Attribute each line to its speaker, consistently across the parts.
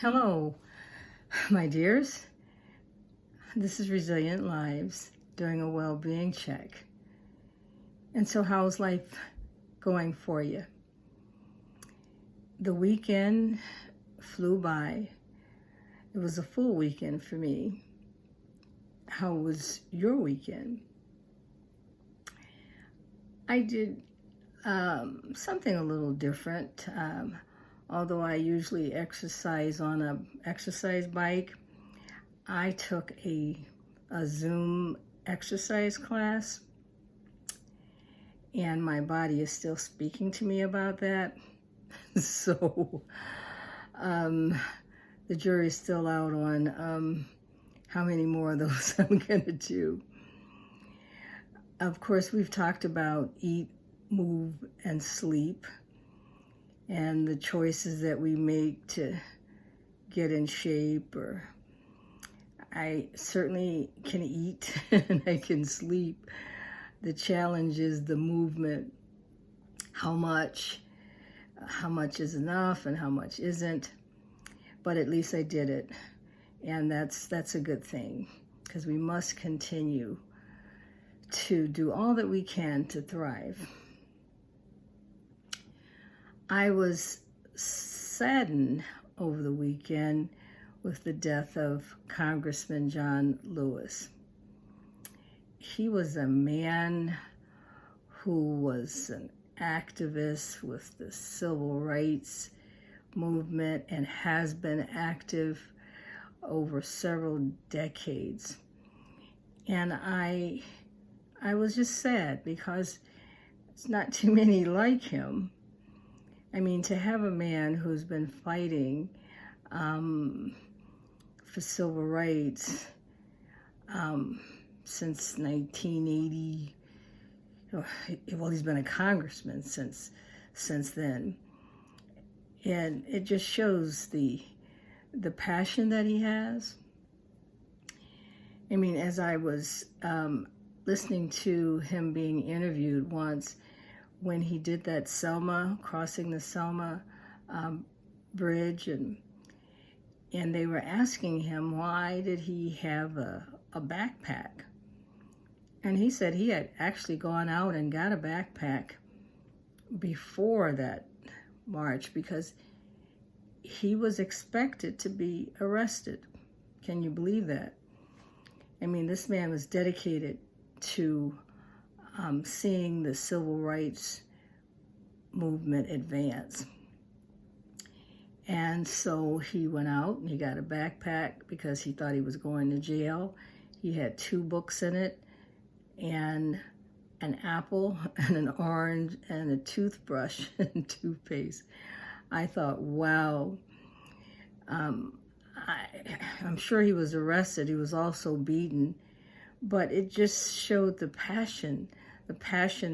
Speaker 1: Hello, my dears. This is Resilient Lives doing a well-being check. And so how's life going for you? The weekend flew by. It was a full weekend for me. How was your weekend? I did something a little different. Although I usually exercise on an exercise bike, I took a Zoom exercise class, and my body is still speaking to me about that. So the jury's still out on how many more of those I'm gonna do. Of course, we've talked about eat, move, and sleep, and the choices that we make to get in shape. Or I certainly can eat and I can sleep. The challenge is the movement. How much is enough and how much isn't. But at least I did it. And that's a good thing, because we must continue to do all that we can to thrive. I was saddened over the weekend with the death of Congressman John Lewis. He was a man who was an activist with the civil rights movement and has been active over several decades. And I was just sad because it's not too many like him. I mean, to have a man who's been fighting for civil rights since 1980, well, he's been a congressman since then. And it just shows the passion that he has. I mean, as I was listening to him being interviewed once, when he did that crossing the Selma bridge, and they were asking him why did he have a backpack. And he said he had actually gone out and got a backpack before that march because he was expected to be arrested. Can you believe that? I mean, this man was dedicated to seeing the civil rights movement advance. And so he went out and he got a backpack because he thought he was going to jail. He had 2 books in it, and an apple and an orange and a toothbrush and toothpaste. I thought, wow. I'm sure he was arrested. He was also beaten, but it just showed the passion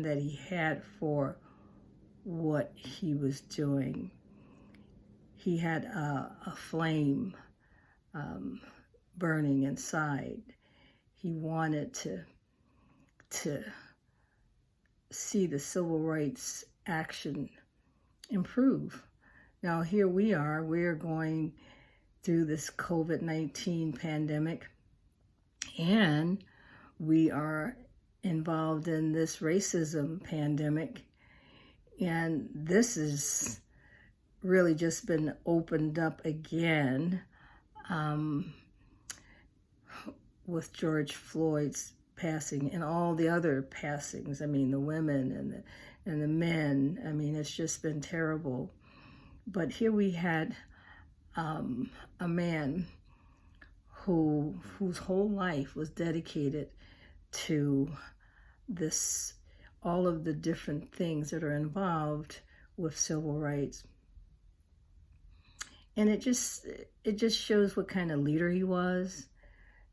Speaker 1: that he had for what he was doing. He had a flame burning inside. He wanted to see the civil rights action improve. Now here we're going through this COVID-19 pandemic, and we are involved in this racism pandemic, and this has really just been opened up again with George Floyd's passing and all the other passings. I mean, the women and the men. I mean, it's just been terrible. But here we had a man whose whole life was dedicated to all of the different things that are involved with civil rights. And it just shows what kind of leader he was.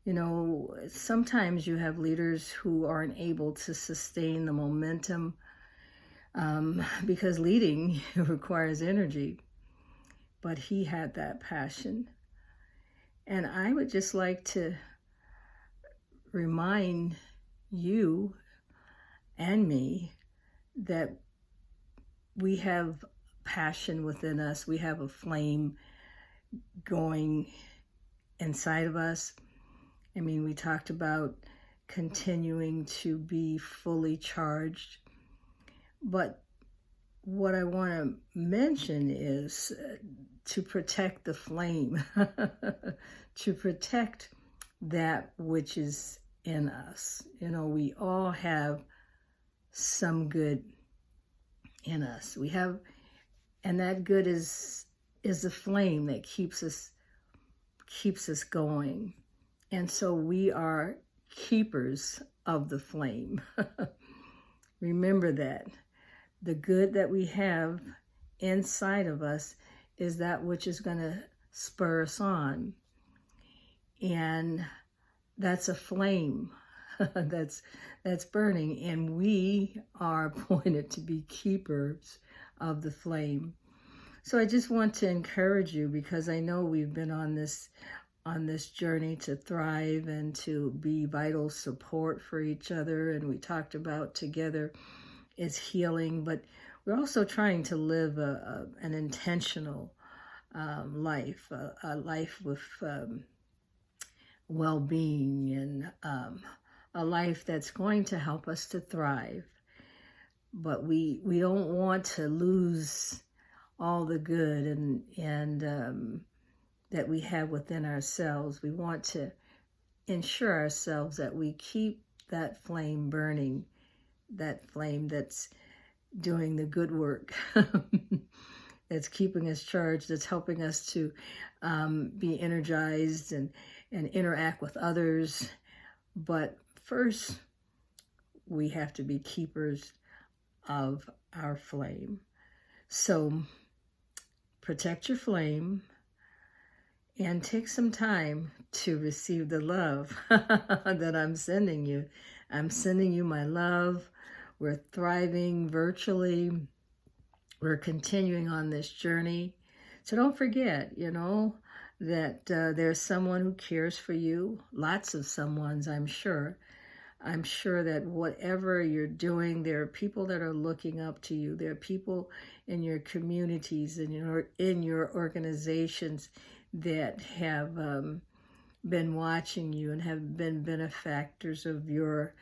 Speaker 1: You know, sometimes you have leaders who aren't able to sustain the momentum because leading requires energy. But he had that passion. And I would just like to remind you and me that we have passion within us. We have a flame going inside of us. I mean, we talked about continuing to be fully charged. But what I want to mention is to protect the flame, to protect that which is in us. You know, we all have some good in us. We have, and that good is the flame that keeps us going. And so we are keepers of the flame. Remember that. The good that we have inside of us is that which is going to spur us on. And that's a flame that's burning, and we are appointed to be keepers of the flame. So I just want to encourage you, because I know we've been on this journey to thrive and to be vital support for each other, and we talked about together is healing, but we're also trying to live an intentional life, a life with well-being, and a life that's going to help us to thrive. But we don't want to lose all the good and that we have within ourselves. We want to ensure ourselves that we keep that flame burning, that flame that's doing the good work, that's keeping us charged, that's helping us to be energized and interact with others. But first, we have to be keepers of our flame. So protect your flame and take some time to receive the love that I'm sending you. I'm sending you my love. We're thriving virtually. We're continuing on this journey. So don't forget, you know, that there's someone who cares for you. Lots of someones, I'm sure. I'm sure that whatever you're doing, there are people that are looking up to you. There are people in your communities and in your organizations that have been watching you and have been benefactors of your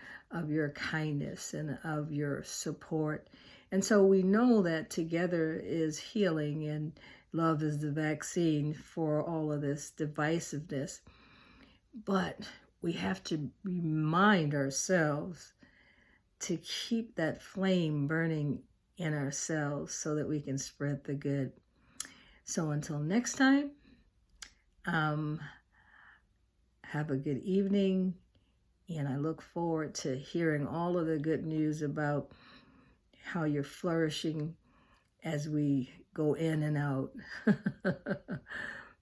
Speaker 1: kindness and of your support. And so we know that together is healing, and love is the vaccine for all of this divisiveness. But we have to remind ourselves to keep that flame burning in ourselves so that we can spread the good. So until next time, have a good evening, and I look forward to hearing all of the good news about how you're flourishing as we go in and out.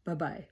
Speaker 1: Bye-bye.